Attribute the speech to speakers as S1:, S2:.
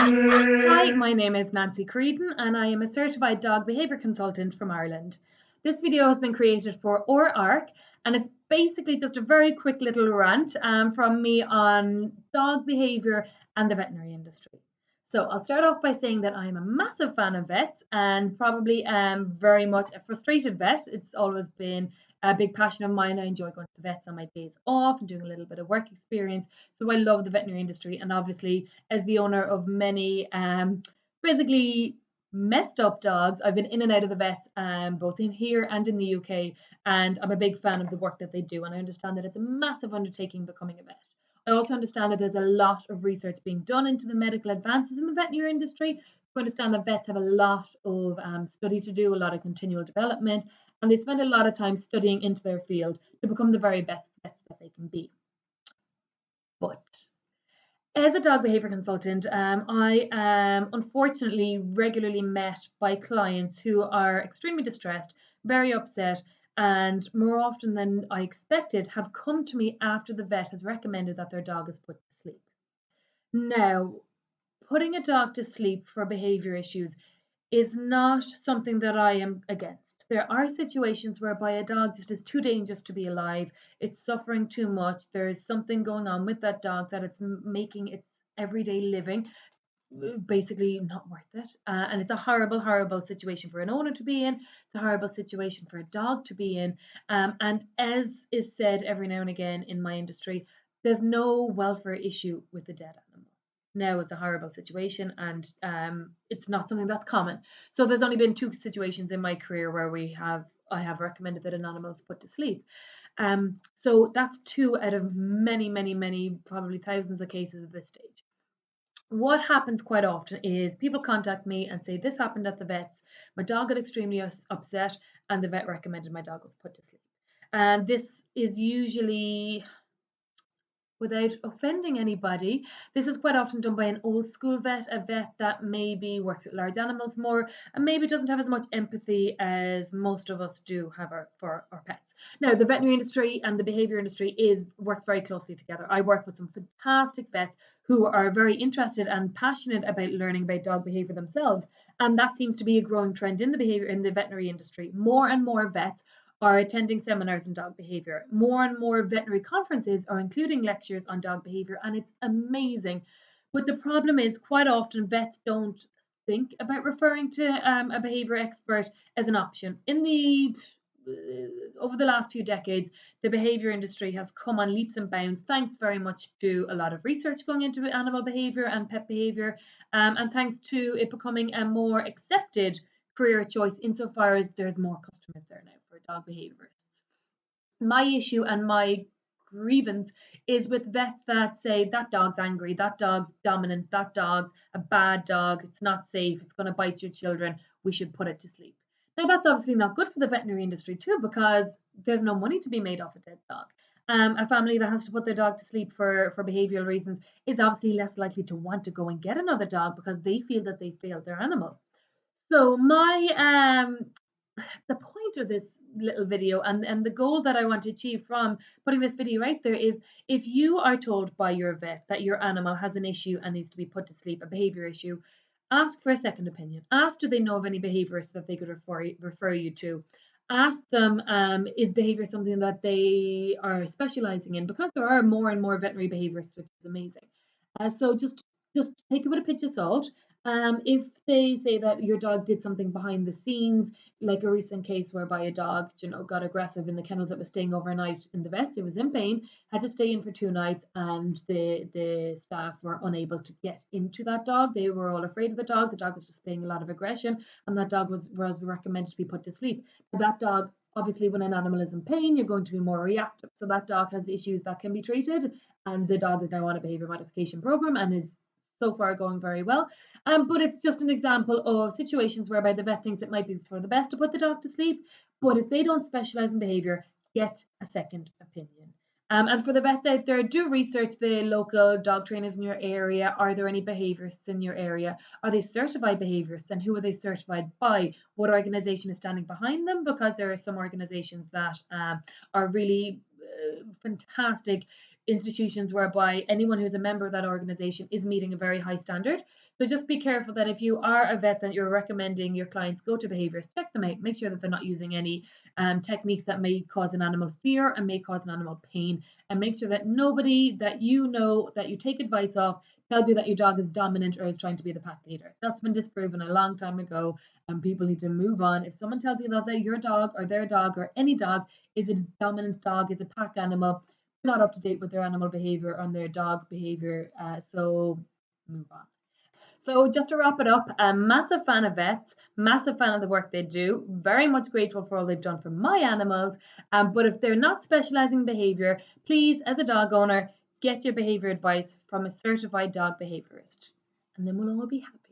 S1: Hi, my name is Nancy Creedon and I am a certified dog behaviour consultant from Ireland. This video has been created for ARC and it's basically just a very quick little rant from me on dog behaviour and the veterinary industry. So I'll start off by saying that I'm a massive fan of vets and probably very much a frustrated vet. It's always been a big passion of mine. I enjoy going to the vets on my days off and doing a little bit of work experience. So I love the veterinary industry, and obviously, as the owner of many physically messed up dogs, I've been in and out of the vets, both in here and in the UK, and I'm a big fan of the work that they do. And I understand that it's a massive undertaking becoming a vet. I also understand that there's a lot of research being done into the medical advances in the veterinary industry. I understand that vets have a lot of study to do, a lot of continual development, and they spend a lot of time studying into their field to become the very best vets that they can be. But as a dog behavior consultant, I am unfortunately regularly met by clients who are extremely distressed, very upset, and more often than I expected, have come to me after the vet has recommended that their dog is put to sleep. Now, putting a dog to sleep for behavior issues is not something that I am against. There are situations whereby a dog just is too dangerous to be alive. It's suffering too much. There is something going on with that dog that it's making its everyday living basically not worth it. And it's a horrible, horrible situation for an owner to be in. It's a horrible situation for a dog to be in. And as is said every now and again in my industry, there's no welfare issue with the dead animal. Now it's a horrible situation, and it's not something that's common. So there's only been two situations in my career where I have recommended that an animal is put to sleep. So that's two out of many, many, many, probably thousands of cases at this stage. What happens quite often is people contact me and say, "This happened at the vet's. My dog got extremely upset, and the vet recommended my dog was put to sleep." And this is usually, without offending anybody, this is quite often done by an old school vet, a vet that maybe works with large animals more and maybe doesn't have as much empathy as most of us do have for our pets. Now, the veterinary industry and the behavior industry works very closely together. I work with some fantastic vets who are very interested and passionate about learning about dog behavior themselves, and that seems to be a growing trend in the veterinary industry. More and more vets are attending seminars on dog behavior. More and more veterinary conferences are including lectures on dog behavior, and it's amazing. But the problem is, quite often vets don't think about referring to a behavior expert as an option. Over the last few decades, the behavior industry has come on leaps and bounds, thanks very much to a lot of research going into animal behavior and pet behavior, and thanks to it becoming a more accepted career choice insofar as there's more customers there now for dog behaviorists. My issue and my grievance is with vets that say that dog's angry, that dog's dominant, that dog's a bad dog, it's not safe, it's going to bite your children, we should put it to sleep. Now, that's obviously not good for the veterinary industry too, because there's no money to be made off a dead dog. A family that has to put their dog to sleep for behavioral reasons is obviously less likely to want to go and get another dog because they feel that they failed their animal. So the point of this little video and the goal that I want to achieve from putting this video out there is, if you are told by your vet that your animal has an issue and needs to be put to sleep, a behavior issue, ask for a second opinion. Ask, do they know of any behaviorists that they could refer you to? Ask them, is behavior something that they are specializing in? Because there are more and more veterinary behaviorists, which is amazing. So just take it with a pinch of salt. If they say that your dog did something behind the scenes, like a recent case whereby a dog, got aggressive in the kennels that was staying overnight in the vets, it was in pain, had to stay in for 2 nights, and the staff were unable to get into that dog. They were all afraid of the dog. The dog was displaying a lot of aggression, and that dog was recommended to be put to sleep. That dog, obviously, when an animal is in pain, you're going to be more reactive. So that dog has issues that can be treated, and the dog is now on a behavior modification program and is so far going very well. But it's just an example of situations whereby the vet thinks it might be for the best to put the dog to sleep. But if they don't specialize in behavior, get a second opinion. And for the vets out there, do research the local dog trainers in your area. Are there any behaviorists in your area? Are they certified behaviorists? And who are they certified by? What organization is standing behind them? Because there are some organizations that are really fantastic institutions whereby anyone who's a member of that organization is meeting a very high standard. So just be careful that if you are a vet that you're recommending your clients go to behaviorists, check them out, make sure that they're not using any techniques that may cause an animal fear and may cause an animal pain, and make sure that nobody that you know that you take advice of tells you that your dog is dominant or is trying to be the pack leader. That's been disproven a long time ago, and people need to move on. If someone tells you that your dog or their dog or any dog is a dominant dog, is a pack animal, not up to date with their animal behavior and their dog behavior. So move on. So just to wrap it up, a massive fan of vets, massive fan of the work they do, very much grateful for all they've done for my animals. But if they're not specializing in behavior, please, as a dog owner, get your behavior advice from a certified dog behaviorist, and then we'll all be happy.